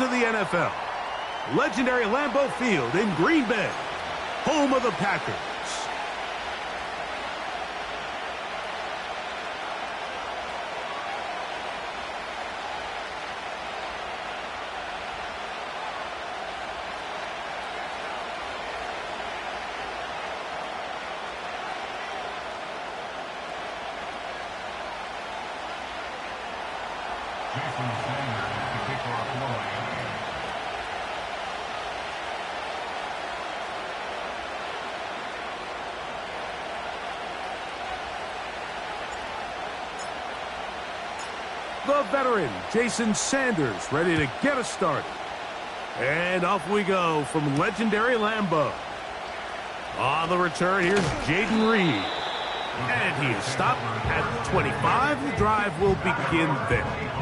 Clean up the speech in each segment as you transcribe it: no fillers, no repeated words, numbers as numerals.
of the NFL. Legendary Lambeau Field in Green Bay, home of the Packers. The veteran, Jason Sanders, ready to get us started. And off we go from legendary Lambeau. On the return, here's Jayden Reed. And he is stopped at the 25. The drive will begin there.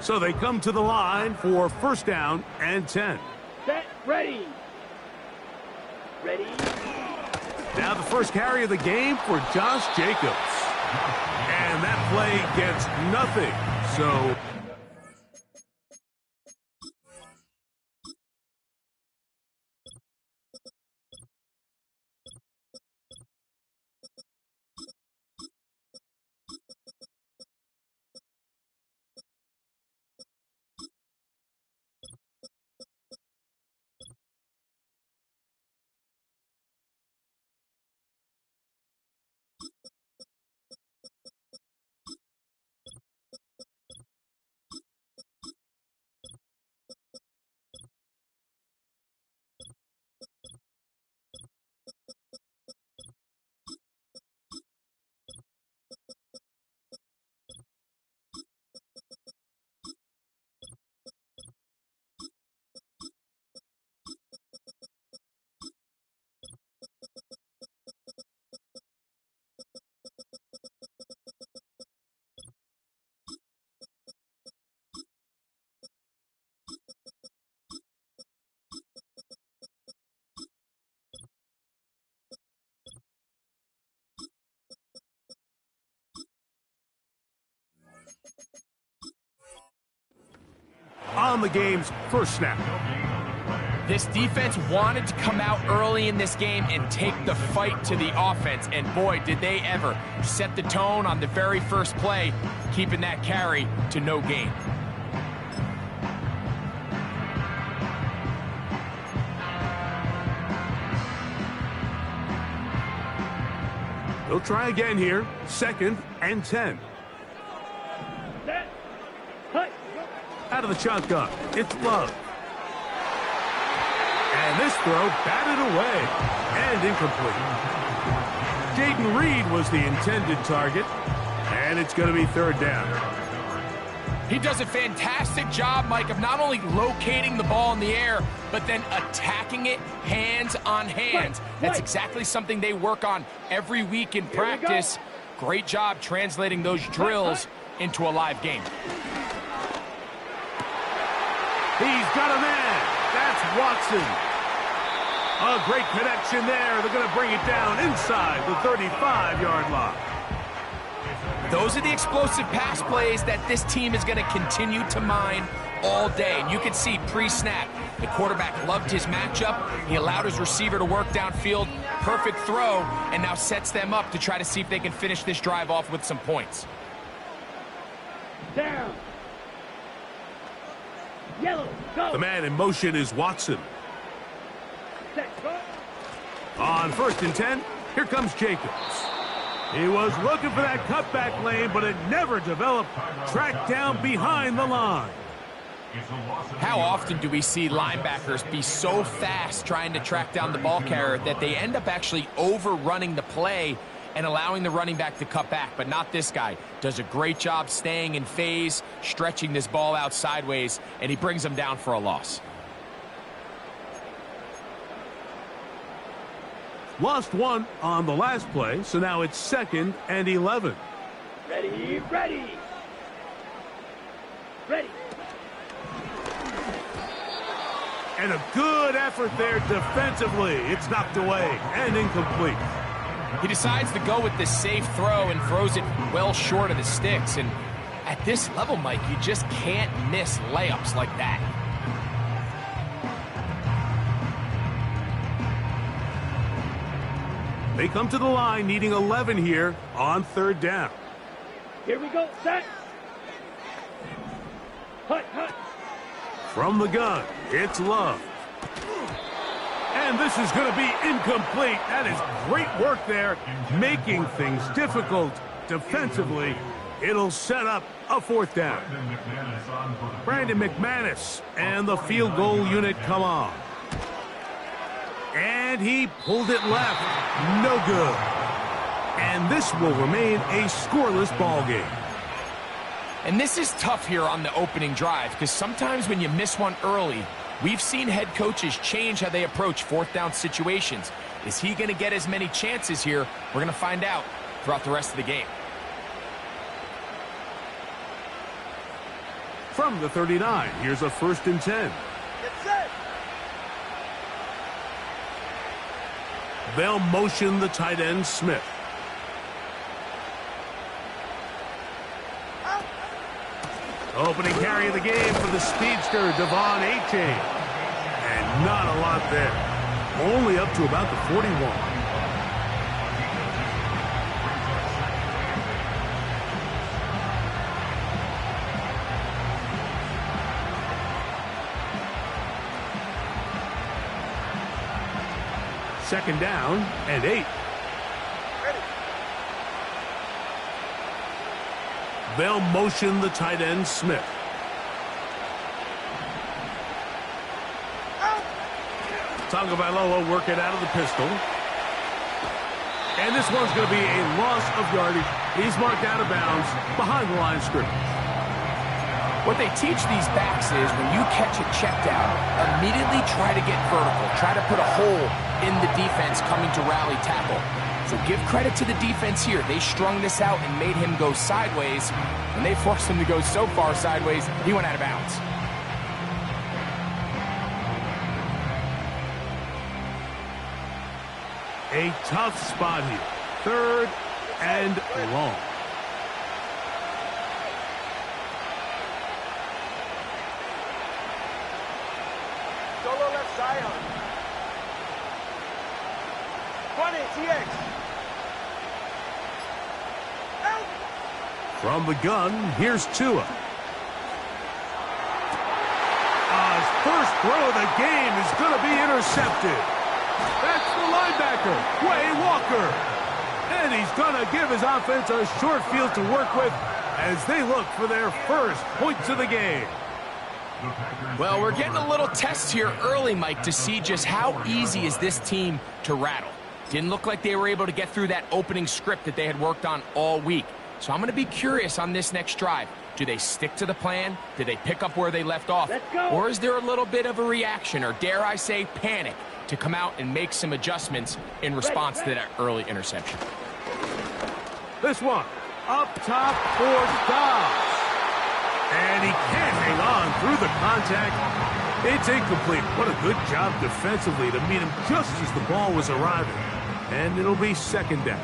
So they come to the line for first down and 10. Set, ready. Ready. Now the first carry of the game for Josh Jacobs. And that play gets nothing. So on the game's first snap. This defense wanted to come out early in this game and take the fight to the offense, and boy, did they ever. Set the tone on the very first play, keeping that carry to no gain. They'll try again here, second and 10. Set, cut. Out of the shotgun, it's Love. And this throw batted away and incomplete. Jayden Reed was the intended target, and it's going to be third down. He does a fantastic job, Mike, of not only locating the ball in the air, but then attacking it hands on hands. That's exactly something they work on every week in practice. Great job translating those drills into a live game. He's got a man. That's Watson. A great connection there. They're going to bring it down inside the 35-yard line. Those are the explosive pass plays that this team is going to continue to mine all day. And you can see pre-snap, the quarterback loved his matchup. He allowed his receiver to work downfield. Perfect throw, and now sets them up to try to see if they can finish this drive off with some points. Down. Yellow, go. The man in motion is Watson. Set, go. On first and 10, here comes Jacobs. He was looking for that cutback lane, but it never developed. Tracked down behind the line. How often do we see linebackers be so fast trying to track down the ball carrier that they end up actually overrunning the play and allowing the running back to cut back? But not this guy. Does a great job staying in phase, stretching this ball out sideways, and he brings them down for a loss. Lost one on the last play, so now it's second and 11. Ready, ready. ready. And a good effort there defensively. It's knocked away and incomplete. He decides to go with the safe throw and throws it well short of the sticks. And at this level, Mike, you just can't miss layups like that. They come to the line needing 11 here on third down. Here we go, set. Hut, hut. From the gun, it's Love. And this is going to be incomplete. That is great work there, making things difficult defensively. It'll set up a fourth down. Brandon McManus and the field goal unit come on. And he pulled it left. No good. And this will remain a scoreless ball game. And this is tough here on the opening drive because sometimes when you miss one early, we've seen head coaches change how they approach fourth down situations. Is he going to get as many chances here? We're going to find out throughout the rest of the game. From the 39, here's a 1st and 10. Get set. They'll motion the tight end, Smith. Opening carry of the game for the speedster, Devon Achane. And not a lot there. Only up to about the 41. Second down and 8. They'll motion the tight end, Smith. Tagovailoa working out of the pistol. And this one's going to be a loss of yardage. He's marked out of bounds behind the line of scrimmage. What they teach these backs is when you catch a check down, immediately try to get vertical. Try to put a hole in the defense coming to rally tackle. So give credit to the defense here. They strung this out and made him go sideways. When they forced him to go so far sideways, he went out of bounds. A tough spot here. 3rd and long. Solo left side. 20, TX. From the gun, here's Tua. His first throw of the game is going to be intercepted. That's the linebacker, Quay Walker. And he's going to give his offense a short field to work with as they look for their first points of the game. Well, we're getting a little test here early, Mike, to see just how easy is this team to rattle. Didn't look like they were able to get through that opening script that they had worked on all week. So I'm going to be curious on this next drive. Do they stick to the plan? Do they pick up where they left off? Let's go. Or is there a little bit of a reaction, or dare I say panic, to come out and make some adjustments in response to that early interception? This one, up top for Dobbs. And he can't hang on through the contact. It's incomplete. What a good job defensively to meet him just as the ball was arriving. And it'll be 2nd down.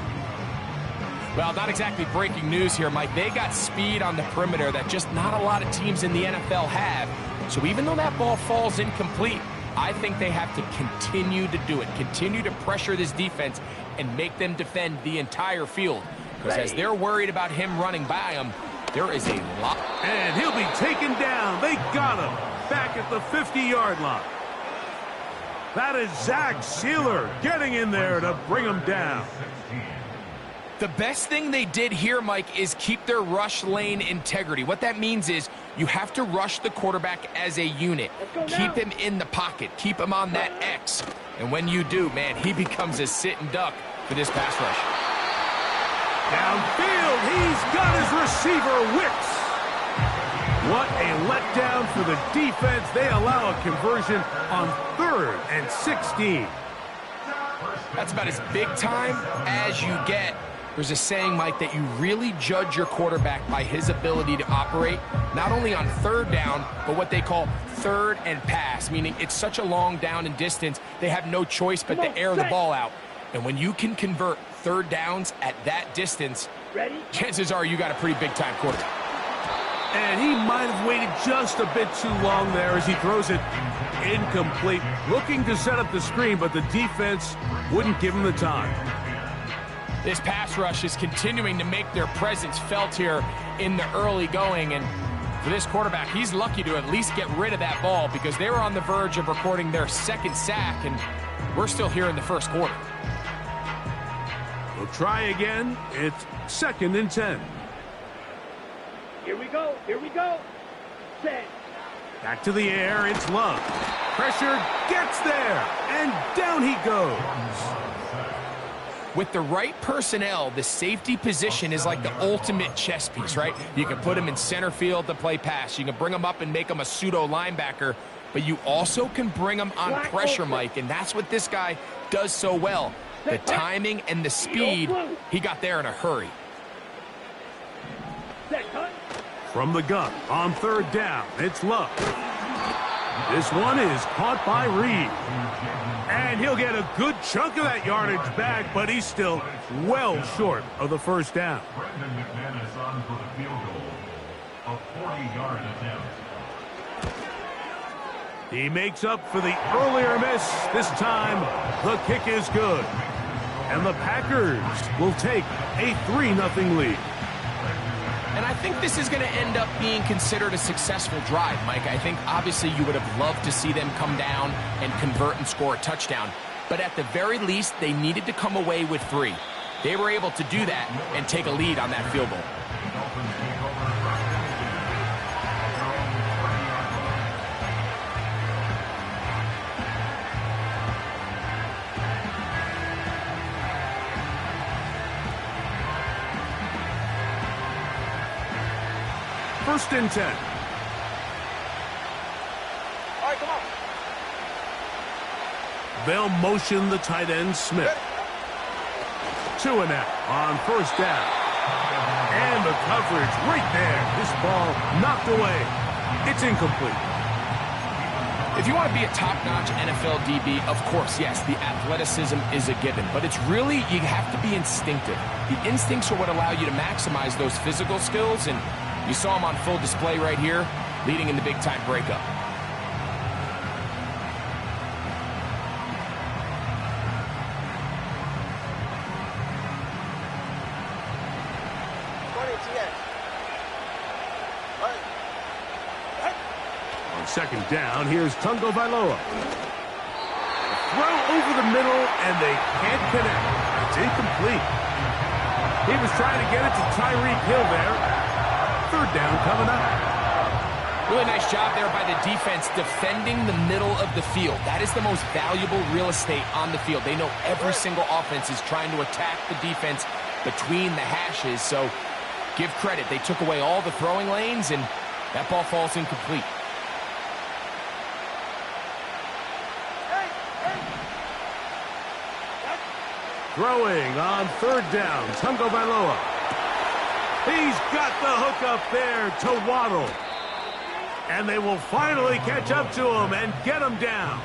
Well, not exactly breaking news here, Mike. They got speed on the perimeter that just not a lot of teams in the NFL have. So even though that ball falls incomplete, I think they have to continue to do it. Continue to pressure this defense and make them defend the entire field. Because as they're worried about him running by them, there is a lot. And he'll be taken down. They got him back at the 50-yard line. That is Zach Sealer getting in there to bring him down. The best thing they did here, Mike, is keep their rush lane integrity. What that means is you have to rush the quarterback as a unit. Keep him in the pocket. Keep him on that X. And when you do, man, he becomes a sitting duck for this pass rush. Downfield, he's got his receiver, Wicks. What a letdown for the defense. They allow a conversion on 3rd and 16. That's about as big time as you get There's a saying, Mike, that you really judge your quarterback by his ability to operate, not only on third down, but what they call third and pass, meaning it's such a long down and distance, they have no choice but to air the ball out. And when you can convert third downs at that distance, chances are you got a pretty big-time quarterback. And he might have waited just a bit too long there as he throws it incomplete. Looking to set up the screen, but the defense wouldn't give him the time. This pass rush is continuing to make their presence felt here in the early going. And for this quarterback, he's lucky to at least get rid of that ball because they were on the verge of recording their second sack, and we're still here in the first quarter. We'll try again. It's 2nd and 10. Here we go. Here we go. Set. Back to the air. It's Love. Pressure gets there. And down he goes. With the right personnel, the safety position is like the ultimate chess piece, right? You can put him in center field to play pass. You can bring him up and make him a pseudo linebacker, but you also can bring him on pressure, Mike, and that's what this guy does so well. The timing and the speed, he got there in a hurry. From the gun on 3rd down, it's Love. This one is caught by Reed. And he'll get a good chunk of that yardage back, but he's still well short of the first down. Brandon McManus on for the field goal, a 40-yard attempt. He makes up for the earlier miss. This time, the kick is good. And the Packers will take a 3-0 lead. And I think this is going to end up being considered a successful drive, Mike. I think obviously you would have loved to see them come down and convert and score a touchdown. But at the very least, they needed to come away with 3. They were able to do that and take a lead on that field goal. First and 10. All right, come on. They'll motion the tight end, Smith. 2 and out on 1st down. And the coverage right there. This ball knocked away. It's incomplete. If you want to be a top-notch NFL DB, of course, yes, the athleticism is a given. But it's really, you have to be instinctive. The instincts are what allow you to maximize those physical skills, and you saw him on full display right here, leading in the big-time breakup. On 2nd down, here's Tungo Vailoa. Throw over the middle, and they can't connect. It's incomplete. He was trying to get it to Tyreek Hill there. 3rd down coming up. Really nice job there by the defense defending the middle of the field. That is the most valuable real estate on the field. They know every single offense is trying to attack the defense between the hashes, so give credit. They took away all the throwing lanes, and that ball falls incomplete. Throwing on 3rd down, Tungo Vailoa. He's got the hook up there to Waddle. And they will finally catch up to him and get him down.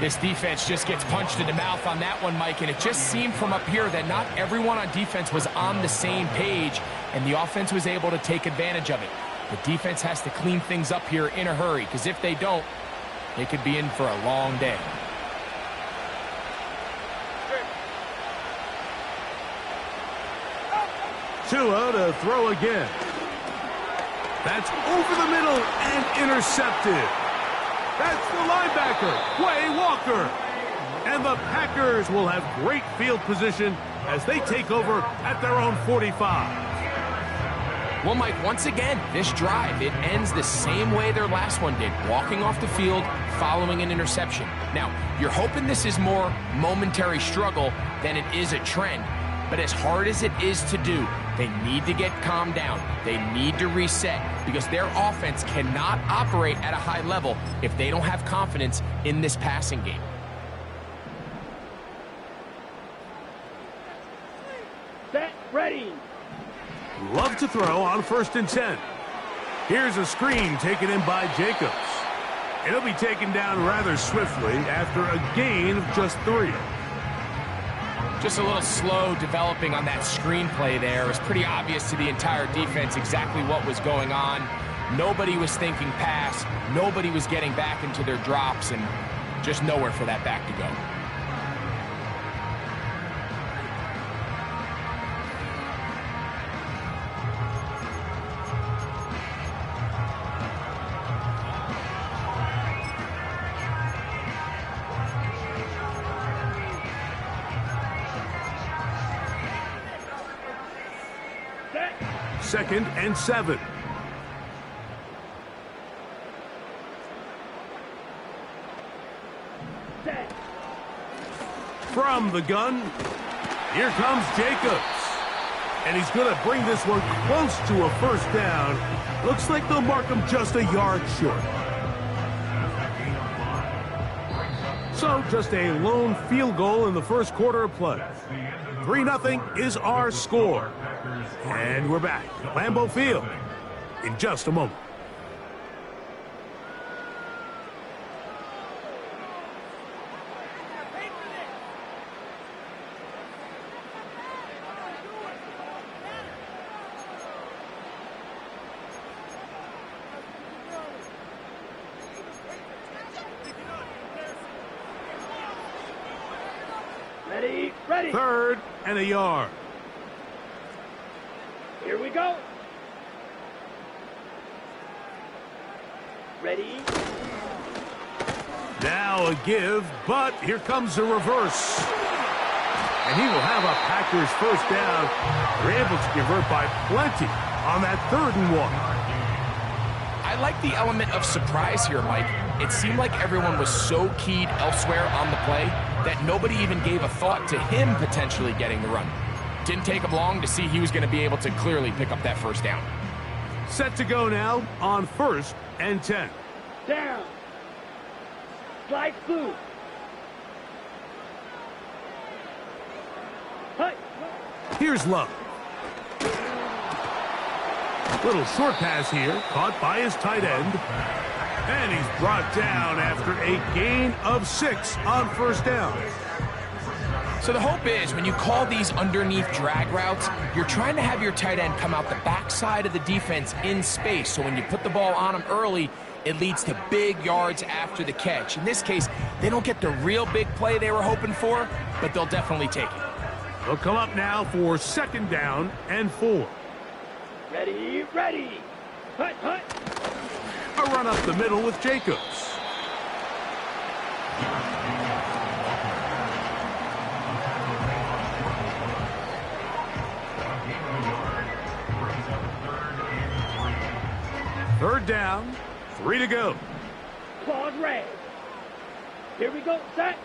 This defense just gets punched in the mouth on that one, Mike, and it just seemed from up here that not everyone on defense was on the same page, and the offense was able to take advantage of it. The defense has to clean things up here in a hurry, because if they don't, they could be in for a long day. Tua to throw again. That's over the middle and intercepted. That's the linebacker, Quay Walker. And the Packers will have great field position as they take over at their own 45. Well, Mike, once again, this drive, it ends the same way their last one did, walking off the field, following an interception. Now, you're hoping this is more momentary struggle than it is a trend. But as hard as it is to do, they need to get calmed down. They need to reset because their offense cannot operate at a high level if they don't have confidence in this passing game. love to throw on 1st and 10. Here's a screen taken in by Jacobs. It'll be taken down rather swiftly after a gain of just 3. Just a little slow developing on that screenplay there. It was pretty obvious to the entire defense exactly what was going on. Nobody was thinking pass. Nobody was getting back into their drops, and just nowhere for that back to go. Second and 7. From the gun, here comes Jacobs. And he's going to bring this one close to a 1st down. Looks like they'll mark him just a yard short. So just a lone field goal in the 1st quarter of play. 3-0 is our score. And we're back at Lambeau Field in just a moment. Ready. 3rd and a yard. Here we go. Ready. Now a give, but here comes a reverse. And he will have a Packers 1st down. They're able to convert by plenty on that 3rd and 1. I like the element of surprise here, Mike. It seemed like everyone was so keyed elsewhere on the play that nobody even gave a thought to him potentially getting the run. Didn't take him long to see he was going to be able to clearly pick up that 1st down. Set to go now on 1st and 10. Down. Slide through. Hut. Here's Love. Little short pass here, caught by his tight end. And he's brought down after a gain of 6 on 1st down. So the hope is when you call these underneath drag routes, you're trying to have your tight end come out the backside of the defense in space. So when you put the ball on him early, it leads to big yards after the catch. In this case, they don't get the real big play they were hoping for, but they'll definitely take it. They'll come up now for 2nd down and 4. Ready. Hut. A run up the middle with Jacobs. Third down, 3 to go. Claude Ray. Here we go. Set.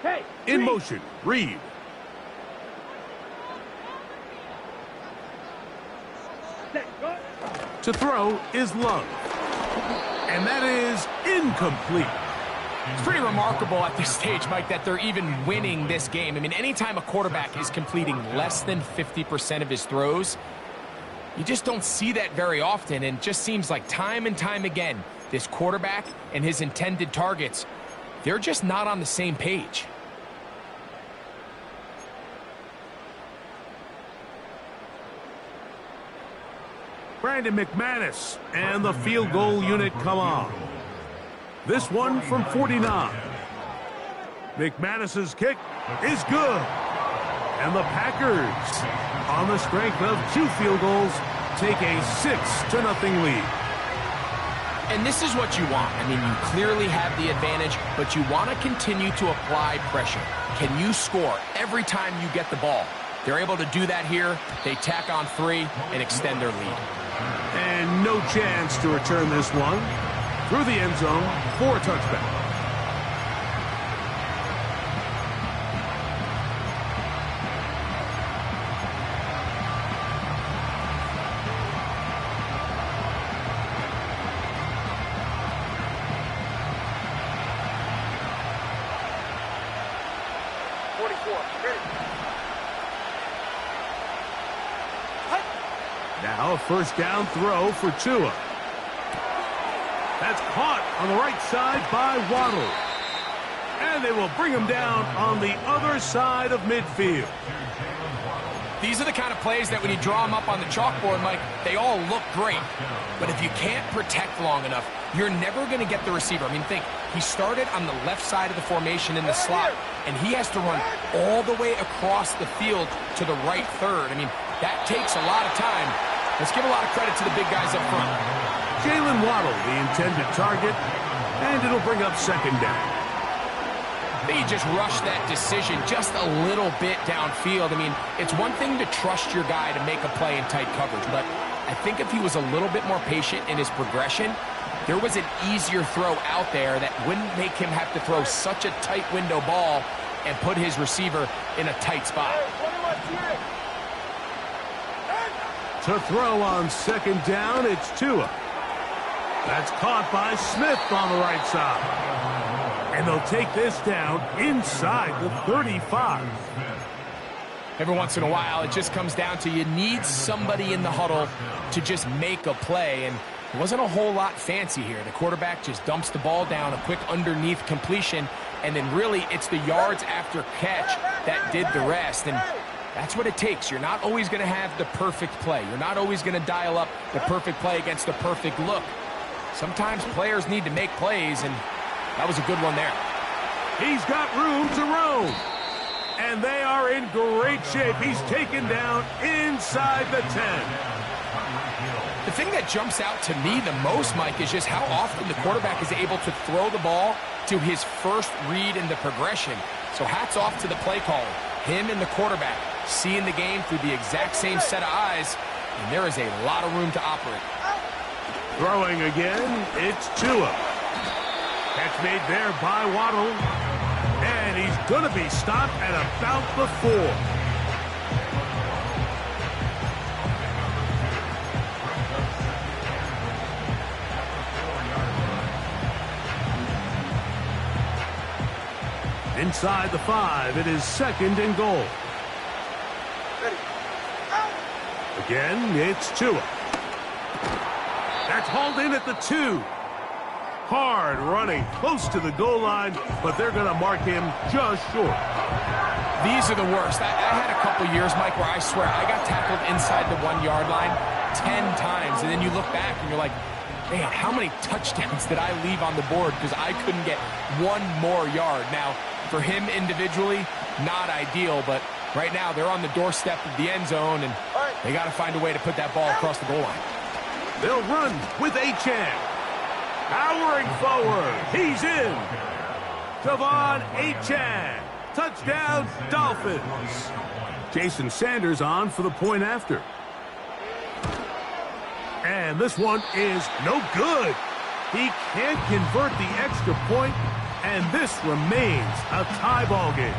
Hey. In Reed. motion, Reed. Set. Go. To throw is Love. And that is incomplete. It's pretty remarkable at this stage, Mike, that they're even winning this game. I mean, anytime a quarterback is completing less than 50% of his throws, you just don't see that very often, and it just seems like time and time again, this quarterback and his intended targets, they're just not on the same page. Brandon McManus and the field goal unit come on. This one from 49. McManus's kick is good. And the Packers, on the strength of 2 field goals, take a 6-0 lead. And this is what you want. I mean, you clearly have the advantage, but you want to continue to apply pressure. Can you score every time you get the ball? They're able to do that here. They tack on 3 and extend their lead. And no chance to return this one through the end zone for a touchback. Now a first down throw for Tua. That's caught on the right side by Waddle. And they will bring him down on the other side of midfield. These are the kind of plays that when you draw them up on the chalkboard, Mike, they all look great. But if you can't protect long enough, you're never going to get the receiver. I mean, think, he started on the left side of the formation in the slot, and he has to run all the way across the field to the right third. I mean, that takes a lot of time. Let's give a lot of credit to the big guys up front. Jalen Waddle, the intended target, and it'll bring up second down. They just rushed that decision just a little bit downfield. I mean, it's one thing to trust your guy to make a play in tight coverage, but I think if he was a little bit more patient in his progression, there was an easier throw out there that wouldn't make him have to throw such a tight window ball and put his receiver in a tight spot. To throw on second down, it's Tua. That's caught by Smith on the right side. And they'll take this down inside the 35. Every once in a while, it just comes down to you need somebody in the huddle to just make a play. And it wasn't a whole lot fancy here. The quarterback just dumps the ball down, a quick underneath completion, and then really it's the yards after catch that did the rest. And that's what it takes. You're not always going to have the perfect play. You're not always going to dial up the perfect play against the perfect look. Sometimes players need to make plays, and that was a good one there. He's got room to roam. And they are in great shape. He's taken down inside the 10. The thing that jumps out to me the most, Mike, is just how often the quarterback is able to throw the ball to his first read in the progression. So hats off to the play caller. Him and the quarterback seeing the game through the exact same set of eyes, and there is a lot of room to operate. Throwing again, it's Tua. Catch made there by Waddle. And he's going to be stopped at about the 4. Inside the 5, it is second and goal. Again, it's Tua. That's hauled in at the 2. Hard running close to the goal line, but they're going to mark him just short. These are the worst. I had a couple years, Mike, where I swear I got tackled inside the 1-yard line 10 times, and then you look back and you're like, man, how many touchdowns did I leave on the board because I couldn't get one more yard? Now, for him individually, not ideal, but right now they're on the doorstep of the end zone, and they got to find a way to put that ball across the goal line. They'll run with Achane. Powering forward. He's in. Devon Achane. Touchdown, Dolphins. Jason Sanders on for the point after. And this one is no good. He can't convert the extra point, and this remains a tie ball game.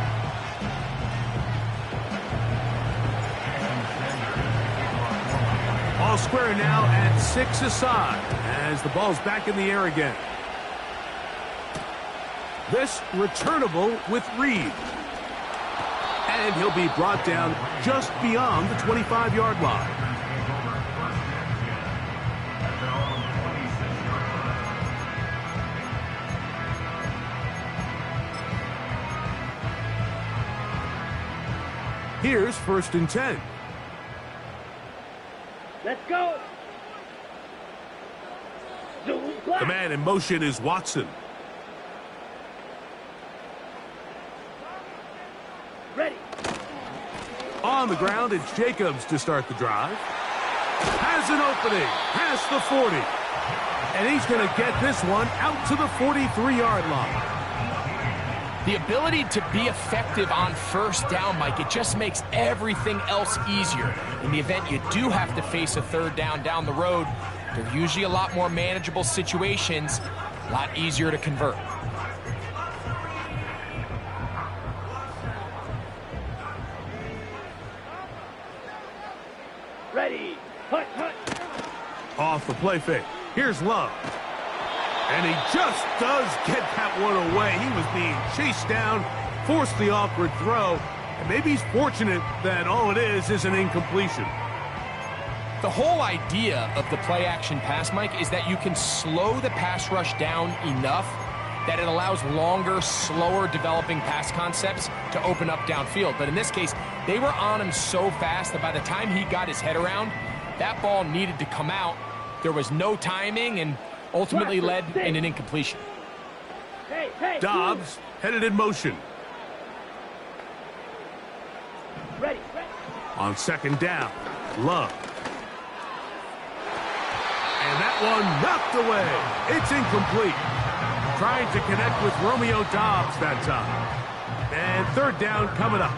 All square now at 6 aside as the ball's back in the air again. This returnable with Reed. And he'll be brought down just beyond the 25-yard line. Here's first and 10. Let's go. The man in motion is Watson. Ready. On the ground, it's Jacobs to start the drive. Has an opening past the 40. And he's going to get this one out to the 43-yard line. The ability to be effective on first down, Mike, it just makes everything else easier. In the event you do have to face a third down the road, they're usually a lot more manageable situations, a lot easier to convert. Ready. Hut, hut. Off the play fake. Here's Love. And he just does get that one away. He was being chased down, forced the awkward throw, and maybe he's fortunate that all it is an incompletion. The whole idea of the play-action pass, Mike, is that you can slow the pass rush down enough that it allows longer, slower developing pass concepts to open up downfield. But in this case, they were on him so fast that by the time he got his head around, that ball needed to come out. There was no timing and ultimately led in an incompletion. Dobbs headed in motion. Ready. On second down, Love. And that one knocked away. It's incomplete. Trying to connect with Romeo Dobbs that time. And third down coming up.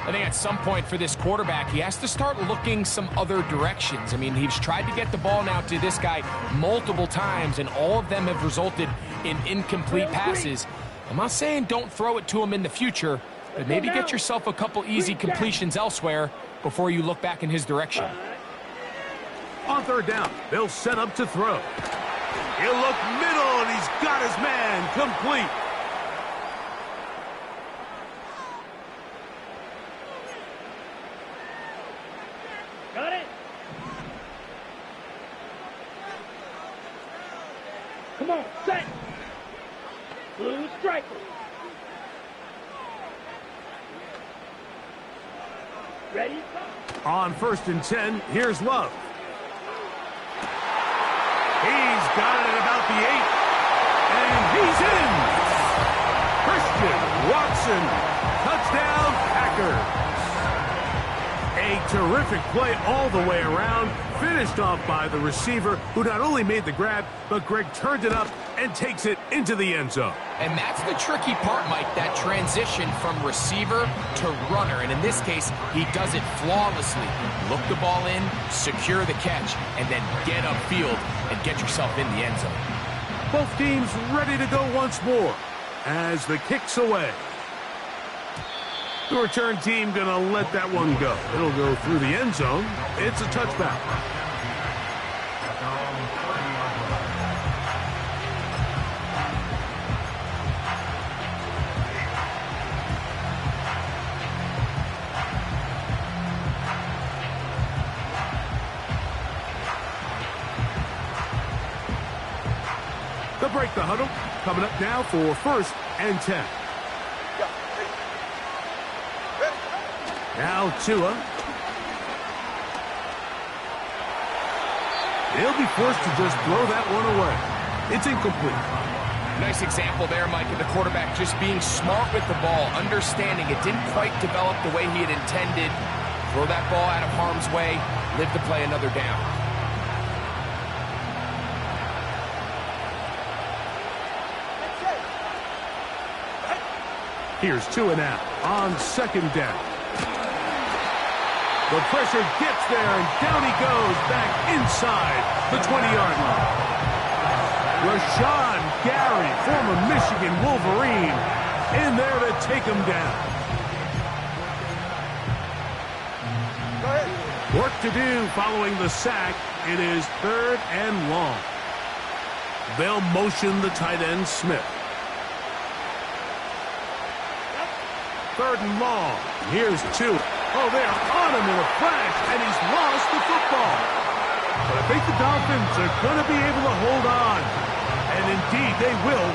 I think at some point for this quarterback, he has to start looking some other directions. I mean, he's tried to get the ball now to this guy multiple times, and all of them have resulted in incomplete passes. I'm not saying don't throw it to him in the future, but maybe get yourself a couple easy completions elsewhere before you look back in his direction. On third down, they'll set up to throw. He'll look middle, and he's got his man complete. Got it. Come on, set. Blue striker. Ready? On 1st and 10, here's Love. He's got it at about the 8. And he's in. Christian Watson. Touchdown, Packers. A terrific play all the way around. Finished off by the receiver, who not only made the grab, but Greg turned it up and takes it into the end zone. And that's the tricky part, Mike, that transition from receiver to runner. And in this case, he does it flawlessly. Look the ball in, secure the catch, and then get upfield and get yourself in the end zone. Both teams ready to go once more as the kick's away. The return team gonna let that one go. It'll go through the end zone. It's a touchback. They'll break the huddle. Coming up now for 1st and 10. Now Tua. He'll be forced to just throw that one away. It's incomplete. Nice example there, Mike, of the quarterback just being smart with the ball, understanding it didn't quite develop the way he had intended. Throw that ball out of harm's way, live to play another down. Here's Tua now on second down. The pressure gets there, and down he goes back inside the 20-yard line. Rashawn Gary, former Michigan Wolverine, in there to take him down. Work to do following the sack. It is 3rd and long. They'll motion the tight end, Smith. 3rd and long. Here's Tua. Oh, they're on him in a flash, and he's lost the football. But I think the Dolphins are going to be able to hold on. And indeed, they will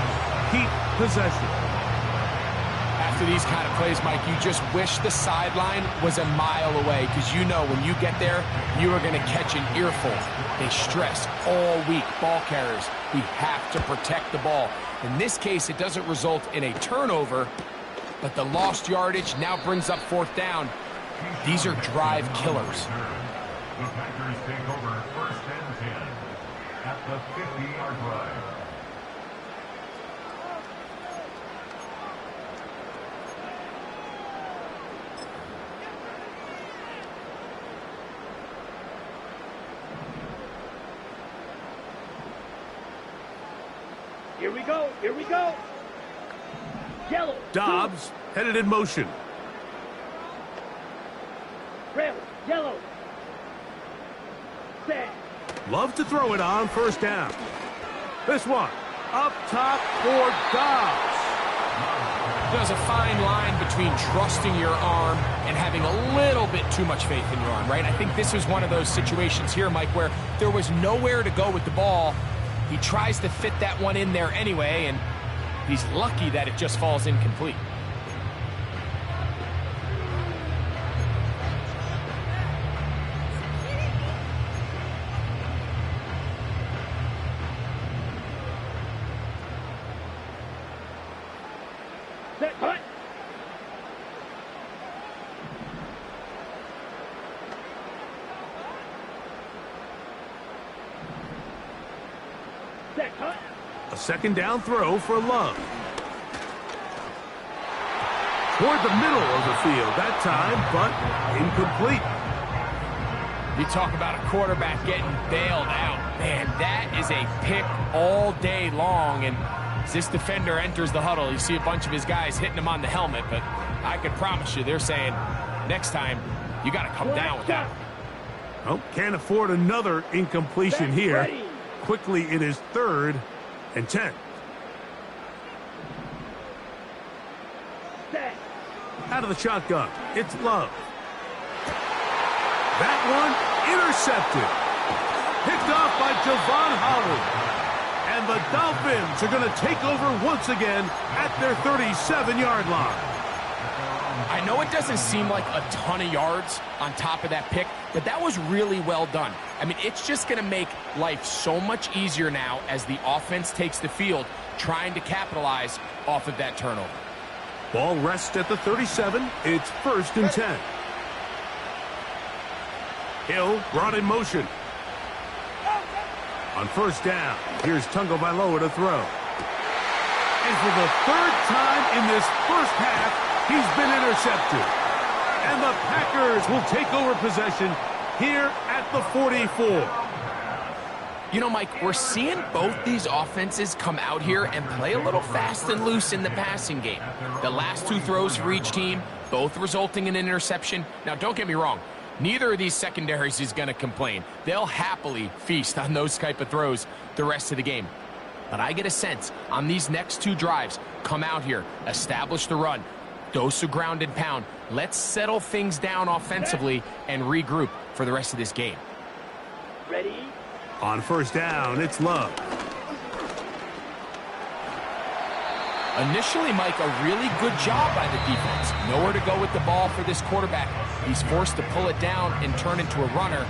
keep possession. After these kind of plays, Mike, you just wish the sideline was a mile away, because you know when you get there, you are going to catch an earful. They stress all week, ball carriers. We have to protect the ball. In this case, it doesn't result in a turnover, but the lost yardage now brings up 4th down. These are drive killers. The Packers take over 1st and 10 at the 50-yard line. Here we go. Here we go. Yellow. Dobbs headed in motion. Red. Yellow. Set. Love to throw it on 1st down. This one up top for Dobbs. There's a fine line between trusting your arm and having a little bit too much faith in your arm, right? I think this is one of those situations here, Mike, where there was nowhere to go with the ball. He tries to fit that one in there anyway, and he's lucky that it just falls incomplete. Set, cut. Set, cut. A second down throw for Love. Toward the middle of the field that time, but incomplete. You talk about a quarterback getting bailed out. Man, that is a pick all day long, and as this defender enters the huddle, you see a bunch of his guys hitting him on the helmet, but I can promise you they're saying, next time, you got to come down with that. Oh, can't afford another incompletion here. Quickly, it is 3rd and 10. Set. Out of the shotgun, it's Love. That one intercepted. Picked off by Javon Holland. And the Dolphins are going to take over once again at their 37-yard line. I know it doesn't seem like a ton of yards on top of that pick, but that was really well done. I mean, it's just going to make life so much easier now as the offense takes the field, trying to capitalize off of that turnover. Ball rests at the 37. It's 1st and 10. Hill brought in motion. On 1st down, here's Tagovailoa to throw. And for the 3rd time in this first half, he's been intercepted. And the Packers will take over possession here at the 44. You know, Mike, we're seeing both these offenses come out here and play a little fast and loose in the passing game. The last 2 throws for each team, both resulting in an interception. Now, don't get me wrong. Neither of these secondaries is going to complain. They'll happily feast on those type of throws the rest of the game. But I get a sense on these next 2 drives, come out here, establish the run, dose of ground and pound. Let's settle things down offensively and regroup for the rest of this game. Ready? On 1st down, it's Love. Initially, Mike, a really good job by the defense. Nowhere to go with the ball for this quarterback. He's forced to pull it down and turn into a runner.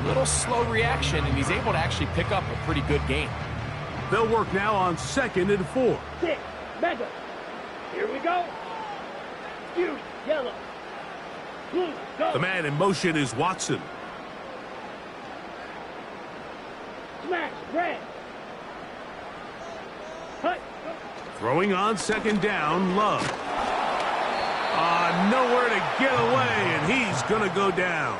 A little slow reaction, and he's able to actually pick up a pretty good gain. They'll work now on 2nd and 4. 6, mega. Here we go. Beauty, yellow. Blue, go. The man in motion is Watson. Smash, red. Cut. Throwing on 2nd down, Love. Nowhere to get away, and he's going to go down.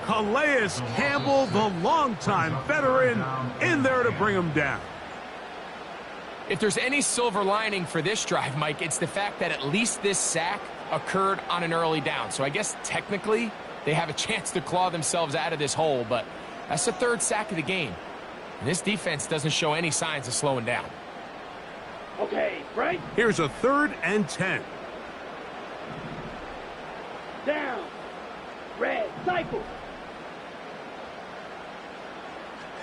Calais Campbell, the longtime veteran, in there to bring him down. If there's any silver lining for this drive, Mike, it's the fact that at least this sack occurred on an early down. So I guess technically they have a chance to claw themselves out of this hole, but that's the 3rd sack of the game. And this defense doesn't show any signs of slowing down. Okay, right? Here's a 3rd and 10. Down. Red, cycle.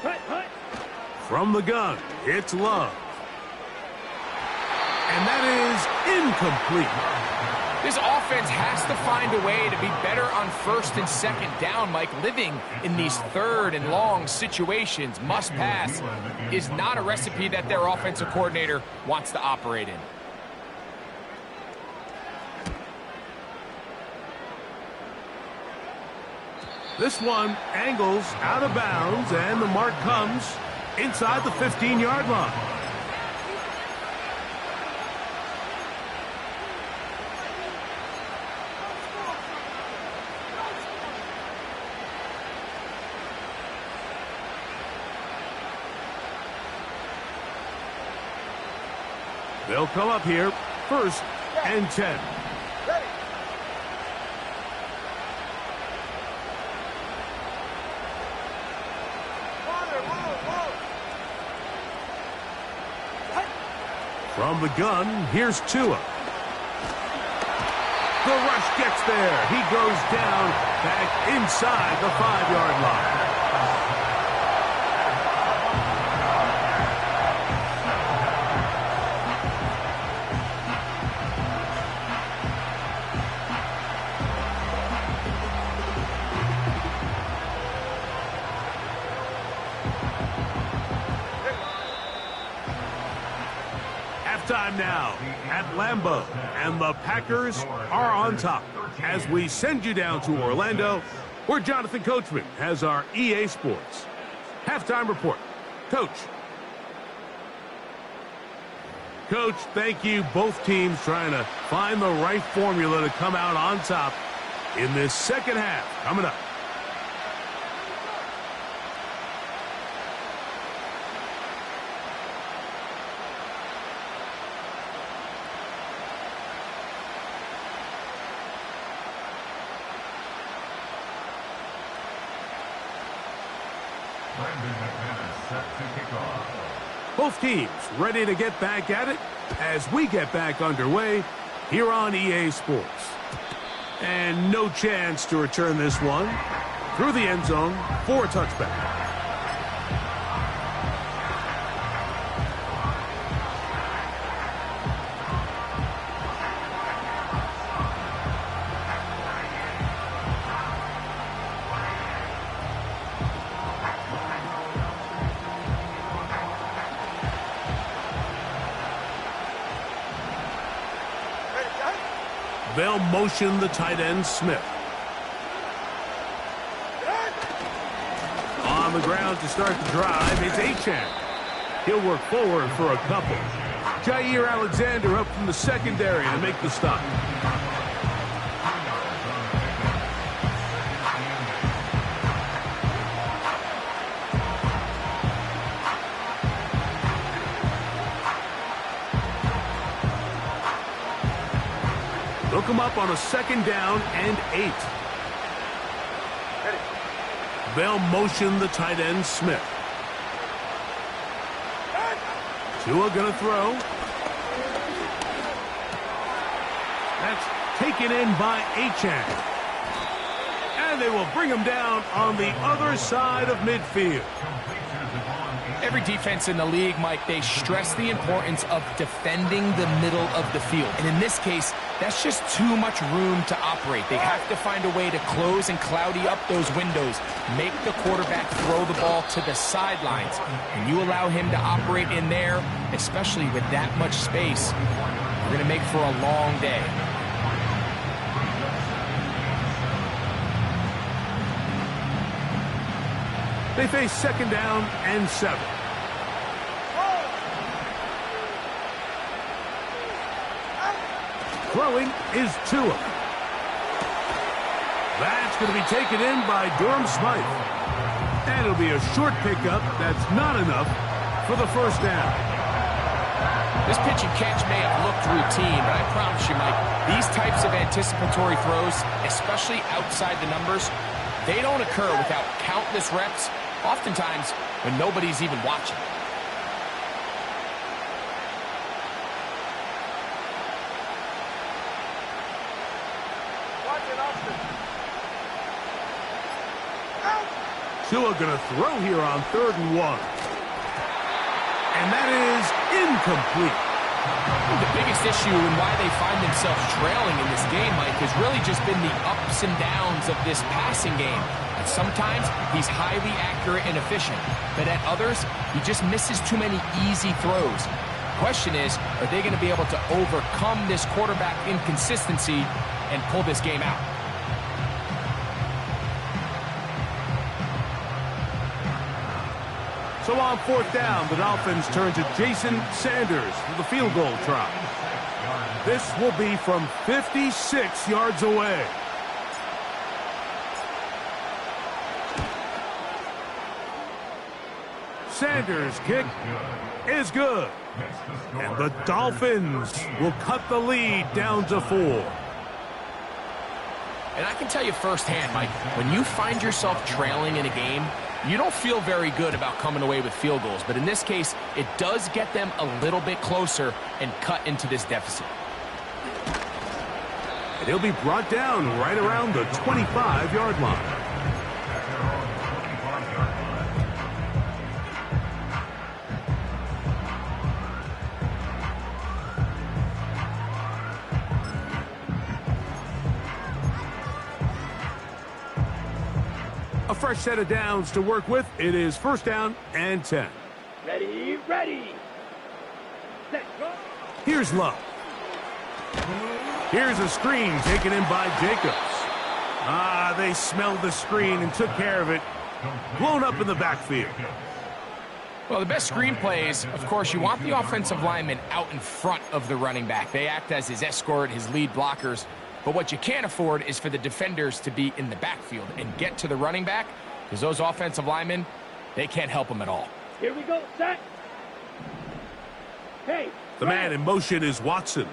Cut, cut. From the gun, it's Love. And that is incomplete. This offense has to find a way to be better on 1st and 2nd down, Mike. Living in these 3rd and long situations, must pass, is not a recipe that their offensive coordinator wants to operate in. This one angles out of bounds, and the mark comes inside the 15-yard line. They'll come up here, 1st and 10. From the gun, here's Tua. The rush gets there. He goes down back inside the 5-yard line. Halftime now at Lambeau, and the Packers are on top. As we send you down to Orlando, where Jonathan Coachman has our EA Sports halftime report. Coach. Coach, thank you. Both teams trying to find the right formula to come out on top in this second half. Coming up. Both teams ready to get back at it as we get back underway here on EA Sports. And no chance to return this one through the end zone for a touchback. They'll motion the tight end, Smith. On the ground to start the drive, it's Achane. He'll work forward for a couple. Jair Alexander up from the secondary to make the stop. They'll come up on a 2nd down and 8. They'll motion the tight end, Smith. Tua gonna throw. That's taken in by Achane. And they will bring him down on the other side of midfield. Every defense in the league, Mike, they stress the importance of defending the middle of the field. And in this case, that's just too much room to operate. They have to find a way to close and cloudy up those windows, make the quarterback throw the ball to the sidelines. And you allow him to operate in there, especially with that much space, you're going to make for a long day. They face 2nd down and 7. Throwing is Tua. That's going to be taken in by Durham Smythe. And it'll be a short pickup. That's not enough for the 1st down. This pitch and catch may have looked routine, but I promise you, Mike, these types of anticipatory throws, especially outside the numbers, they don't occur without countless reps, oftentimes when nobody's even watching. Tua going to throw here on 3rd and 1. And that is incomplete. The biggest issue and why they find themselves trailing in this game, Mike, has really just been the ups and downs of this passing game. And sometimes he's highly accurate and efficient, but at others, he just misses too many easy throws. The question is, are they going to be able to overcome this quarterback inconsistency and pull this game out? So on 4th down, the Dolphins turn to Jason Sanders for the field goal try. This will be from 56 yards away. Sanders' kick is good. And the Dolphins will cut the lead down to 4. And I can tell you firsthand, Mike, when you find yourself trailing in a game, You don't feel very good about coming away with field goals, but in this case, it does get them a little bit closer and cut into this deficit. And he'll be brought down right around the 25-yard line. A fresh set of downs to work with. It is first down and 10. Ready, ready. Set, go. Here's Love. Here's a screen taken in by Jacobs. They smelled the screen and took care of it. Blown up in the backfield. Well, the best screen plays, of course, you want the offensive lineman out in front of the running back. They act as his escort, his lead blockers. But what you can't afford is for the defenders to be in the backfield and get to the running back, because those offensive linemen, they can't help them at all. Here we go, set. Hey. The man in motion is Watson.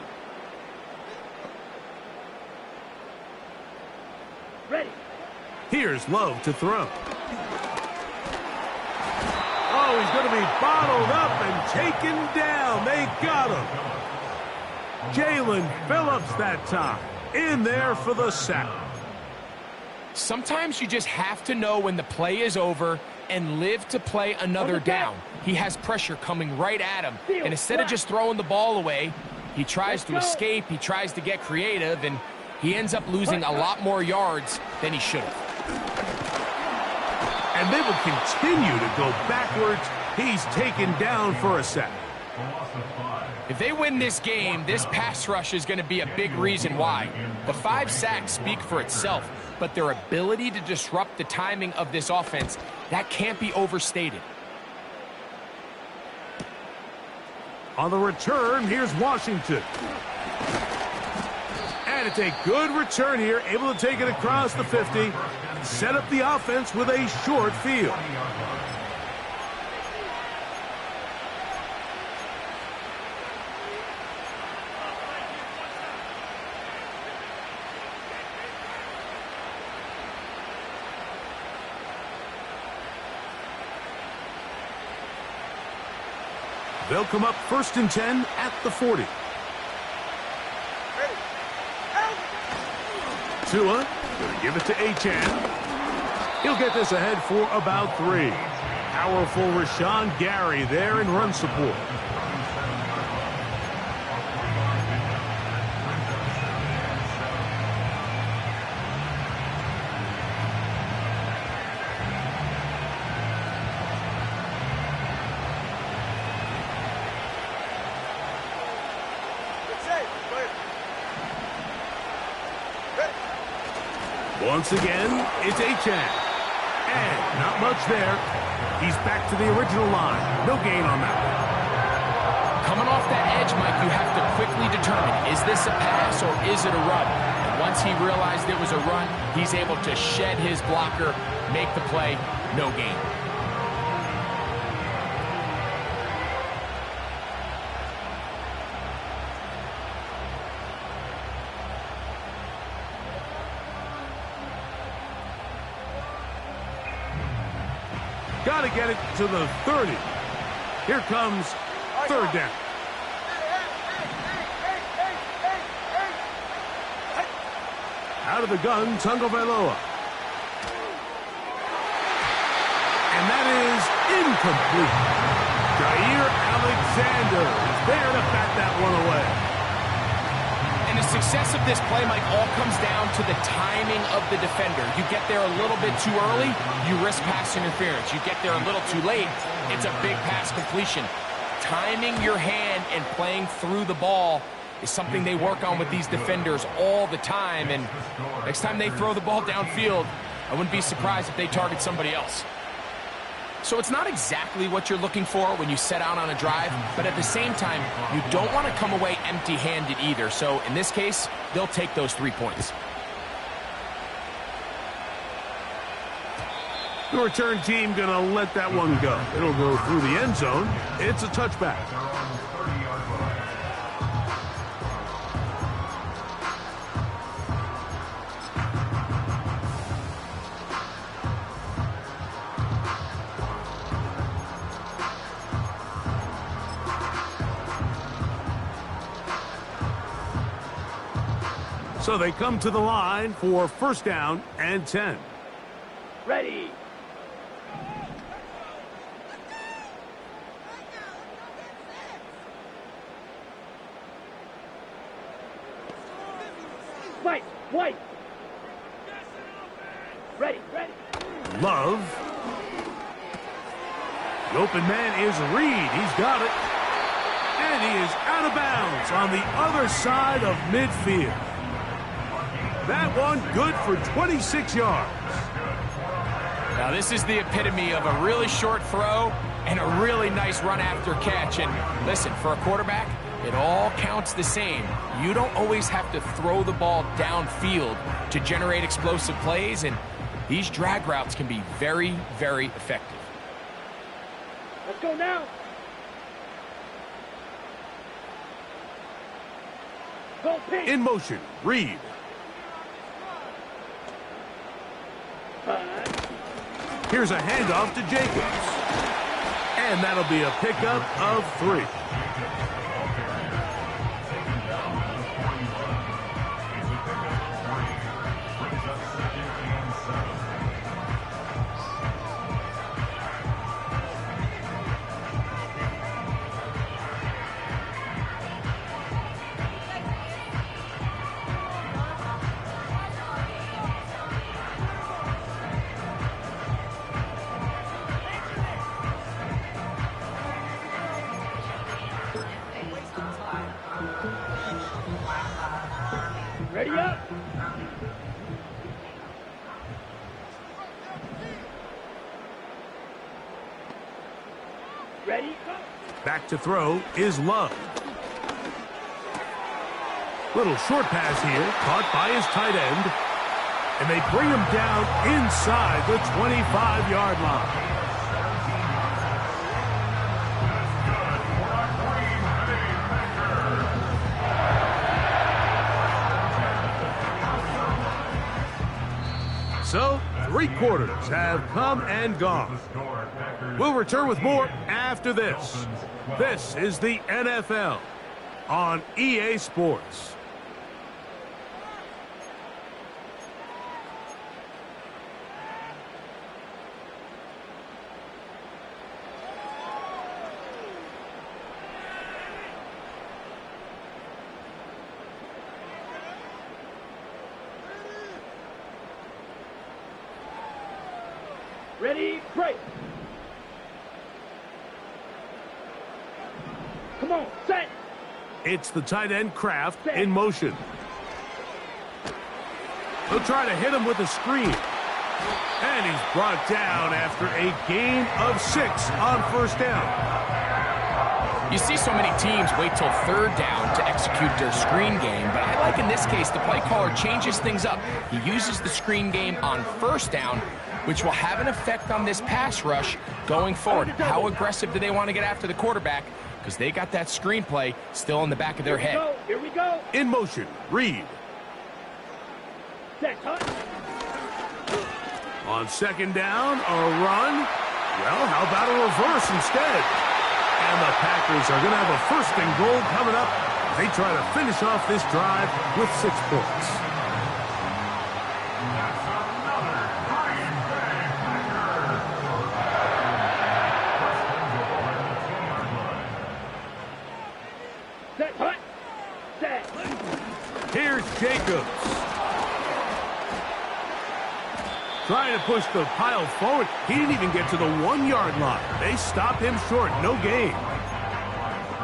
Ready. Here's Love to throw. Oh, he's going to be bottled up and taken down. They got him. Jalen Phillips that time. In there for the sack. Sometimes you just have to know when the play is over and live to play another down. He has pressure coming right at him, and instead of just throwing the ball away, he tries to escape, he tries to get creative, and he ends up losing a lot more yards than he should have. And they will continue to go backwards. He's taken down for a sack. If they win this game, this pass rush is going to be a big reason why. The 5 sacks speak for itself, but their ability to disrupt the timing of this offense, that can't be overstated. On the return, here's Washington. And it's a good return here, able to take it across the 50, set up the offense with a short field. They'll come up first and 10 at the 40. Tua going to give it to Achane. He'll get this ahead for about 3. Powerful Rashawn Gary there in run support. Once again, it's Achane. And not much there. He's back to the original line. No gain on that one. Coming off that edge, Mike, you have to quickly determine, is this a pass or is it a run? And once he realized it was a run, he's able to shed his blocker, make the play, no gain. Got to get it to the 30. Here comes third down. Out of the gun, Tagovailoa. And that is incomplete. Jair Alexander is there to bat that one away. And the success of this play, Mike, all comes down to the timing of the defender. You get there a little bit too early, you risk pass interference. You get there a little too late, it's a big pass completion. Timing your hand and playing through the ball is something they work on with these defenders all the time. And next time they throw the ball downfield, I wouldn't be surprised if they target somebody else. So it's not exactly what you're looking for when you set out on a drive, but at the same time, you don't want to come away empty-handed either. So in this case, they'll take those 3 points. The return team going to let that one go. It'll go through the end zone. It's a touchback. So they come to the line for first down and 10. Ready. Fight. White. Ready. Ready. Love. The open man is Reed. He's got it. And he is out of bounds on the other side of midfield. That one good for 26 yards. Now this is the epitome of a really short throw and a really nice run after catch. And listen, for a quarterback, it all counts the same. You don't always have to throw the ball downfield to generate explosive plays, and these drag routes can be very, very effective. Let's go now. Go pitch. In motion, Reed. Here's a handoff to Jacobs. And that'll be a pickup of 3. Ready up. Ready, go. Back to throw is Love. Little short pass here, caught by his tight end. And they bring him down inside the 25-yard line. So, 3 quarters have come and gone. We'll return with more after this. This is the NFL on EA Sports. Ready, break. Come on, set. It's the tight end Kraft in motion. He'll try to hit him with a screen. And he's brought down after a gain of 6 on first down. You see so many teams wait till third down to execute their screen game, but I like in this case the play caller changes things up. He uses the screen game on first down, which will have an effect on this pass rush going forward. How aggressive do they want to get after the quarterback? Because they got that screenplay still in the back of their head. Here we go. In motion, Reed. Set, touch. On second down, a run. Well, how about a reverse instead? And the Packers are going to have a 1st and goal coming up. They try to finish off this drive with 6 points. Set, touch. Set. Here's Jacobs. Trying to push the pile forward. He didn't even get to the 1-yard line. They stopped him short. No gain.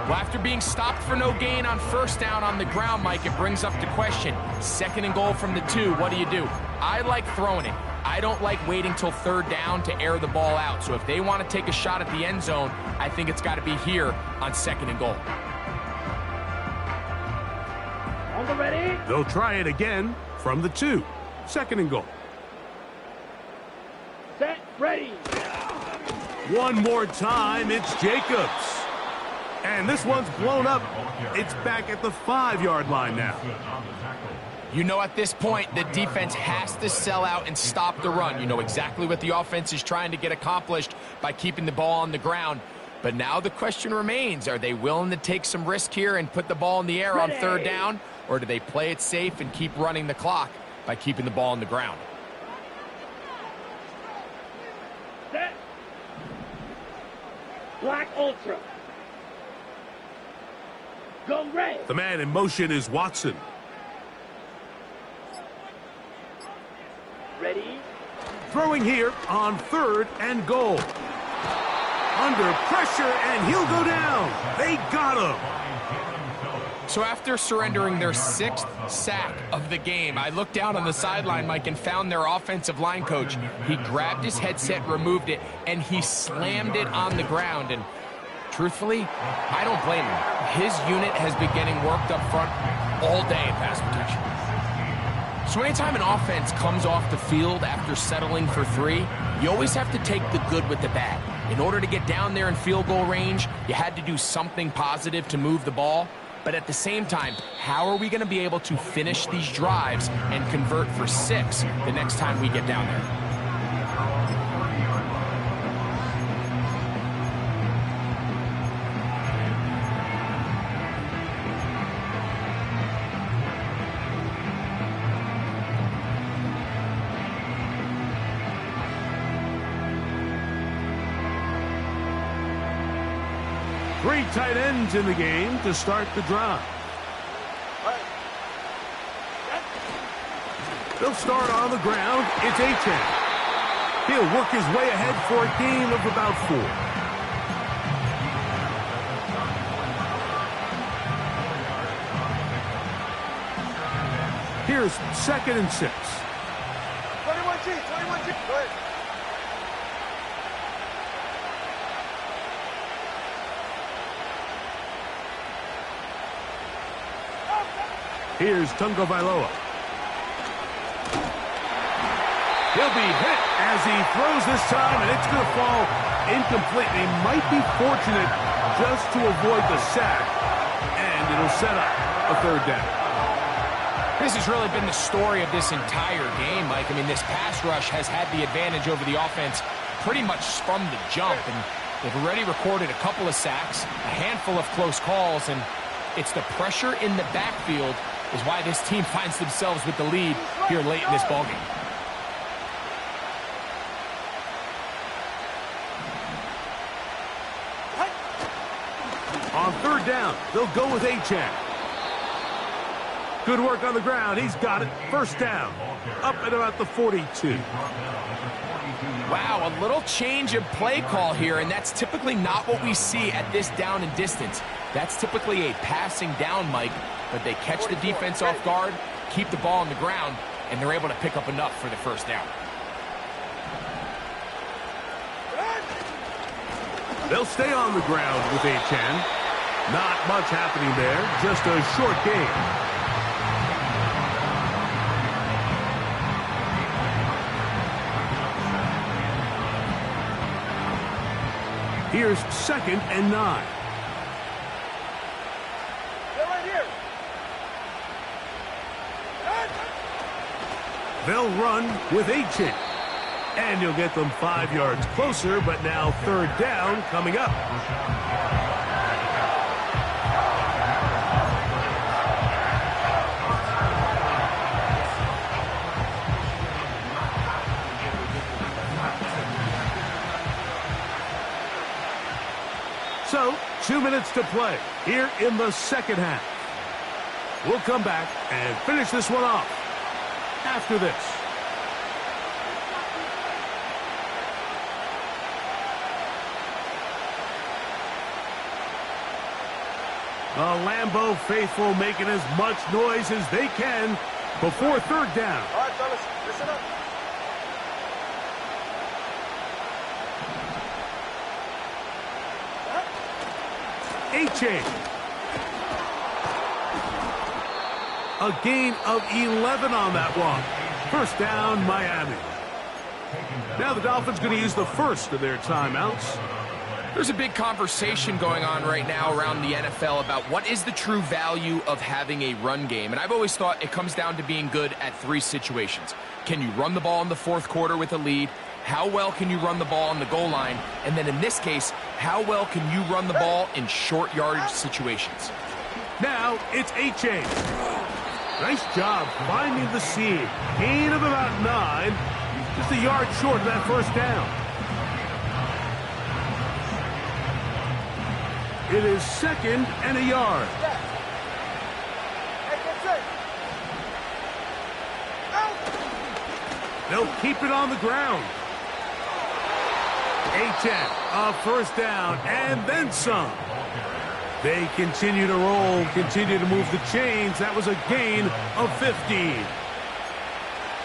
Well, after being stopped for no gain on first down on the ground, Mike, it brings up the question. 2nd and goal from the 2. What do? I like throwing it. I don't like waiting till third down to air the ball out. So if they want to take a shot at the end zone, I think it's got to be here on 2nd and goal. On the ready. They'll try it again from the 2. 2nd and goal. Set, ready. One more time, it's Jacobs. And this one's blown up. It's back at the 5-yard line now. You know at this point, the defense has to sell out and stop the run. You know exactly what the offense is trying to get accomplished by keeping the ball on the ground. But now the question remains, are they willing to take some risk here and put the ball in the air on third down? or do they play it safe and keep running the clock by keeping the ball on the ground? Set. Black Ultra. Go red. The man in motion is Watson. Ready? Throwing here on 3rd and goal. Under pressure, and he'll go down. They got him. So after surrendering their 6th sack of the game, I looked down on the sideline, Mike, and found their offensive line coach. He grabbed his headset, removed it, and he slammed it on the ground. And truthfully, I don't blame him. His unit has been getting worked up front all day in pass protection. So anytime an offense comes off the field after settling for 3, you always have to take the good with the bad. In order to get down there in field goal range, you had to do something positive to move the ball. But at the same time, how are we going to be able to finish these drives and convert for 6 the next time we get down there? Three tight ends in the game to start the drive. They'll start on the ground. It's Achane. He'll work his way ahead for a gain of about 4. Here's 2nd and 6. 21G. Go ahead. Here's Tunga Vailoa. He'll be hit as he throws this time, and it's going to fall incomplete. He might be fortunate just to avoid the sack, and it'll set up a 3rd down. This has really been the story of this entire game, Mike. I mean, this pass rush has had the advantage over the offense pretty much from the jump, and they've already recorded a couple of sacks, a handful of close calls, and it's the pressure in the backfield is why this team finds themselves with the lead here late in this ballgame. On 3rd down, they'll go with Achane. Good work on the ground. He's got it. 1st down. Up at about the 42. Wow, a little change of play call here, and that's typically not what we see at this down and distance. That's typically a passing down, Mike, but they catch the defense off guard, keep the ball on the ground, and they're able to pick up enough for the 1st down. They'll stay on the ground with Achane. Not much happening there, just a short game. Here's 2nd and 9. They'll run with Achane. And you'll get them 5 yards closer, but now 3rd down coming up. So, 2 minutes to play here in the 2nd half. We'll come back and finish this one off after this. The Lambeau faithful making as much noise as they can before 3rd down. All right, fellas, listen up. Achane. A gain of 11 on that one. 1st down, Miami. Now the Dolphins going to use the first of their timeouts. There's a big conversation going on right now around the NFL about what is the true value of having a run game. And I've always thought it comes down to being good at 3 situations. Can you run the ball in the 4th quarter with a lead? How well can you run the ball on the goal line? And then in this case, how well can you run the ball in short yardage situations? Now it's Achane. Nice job finding the seam. Gain of about 9. Just a yard short of that first down. It is 2nd and a yard. They'll keep it on the ground. A-10, a first down, and then some. They continue to roll, continue to move the chains. That was a gain of 15.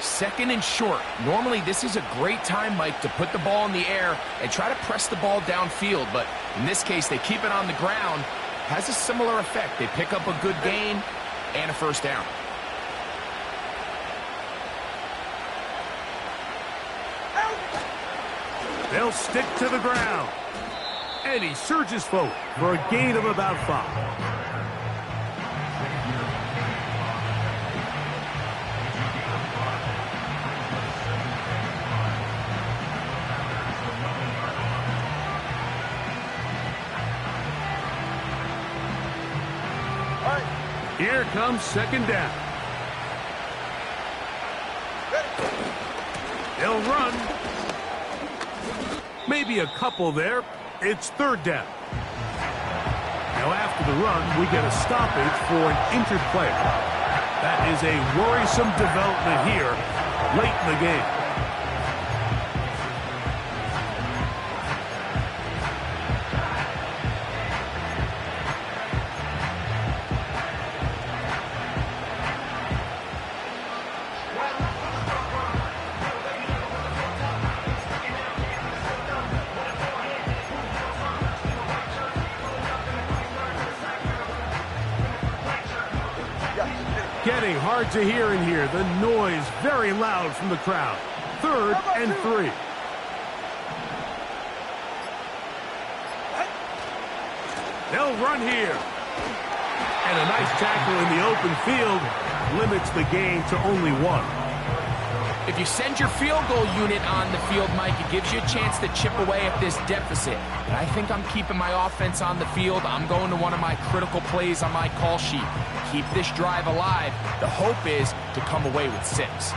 2nd and short. Normally, this is a great time, Mike, to put the ball in the air and try to press the ball downfield. But in this case, they keep it on the ground. Has a similar effect. They pick up a good gain and a first down. They'll stick to the ground. And he surges forward for a gain of about 5. Here comes 2nd down. They'll run. Maybe a couple there. It's 3rd down. Now after the run, we get a stoppage for an injured player. That is a worrisome development here late in the game. Getting hard to hear in here. The noise very loud from the crowd. 3rd and 3. They'll run here. And a nice tackle in the open field limits the gain to only 1. If you send your field goal unit on the field, Mike, it gives you a chance to chip away at this deficit. But I think I'm keeping my offense on the field. I'm going to one of my critical plays on my call sheet. Keep this drive alive. The hope is to come away with 6.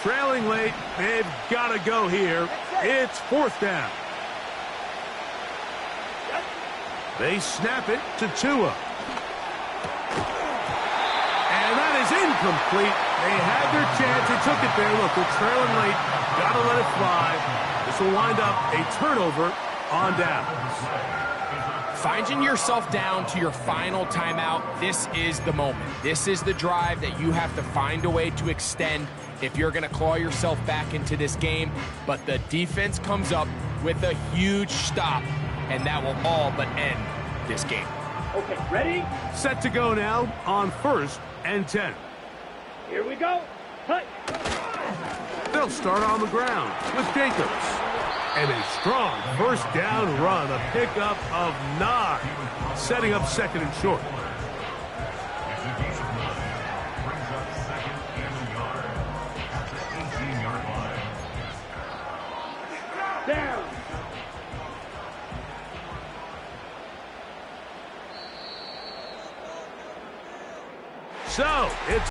Trailing late, they've got to go here. It's 4th down. They snap it to Tua. And that is incomplete. They had their chance. They took it there. Look, they're trailing late. Got to let it fly. This will wind up a turnover on down. Finding yourself down to your final timeout, this is the moment. This is the drive that you have to find a way to extend if you're going to claw yourself back into this game. But the defense comes up with a huge stop, and that will all but end this game. Okay, ready? Set to go now on 1st and 10. Here we go. Hut. They'll start on the ground with Jacobs. And a strong first down run, a pickup of 9, setting up 2nd and short. Down. So, it's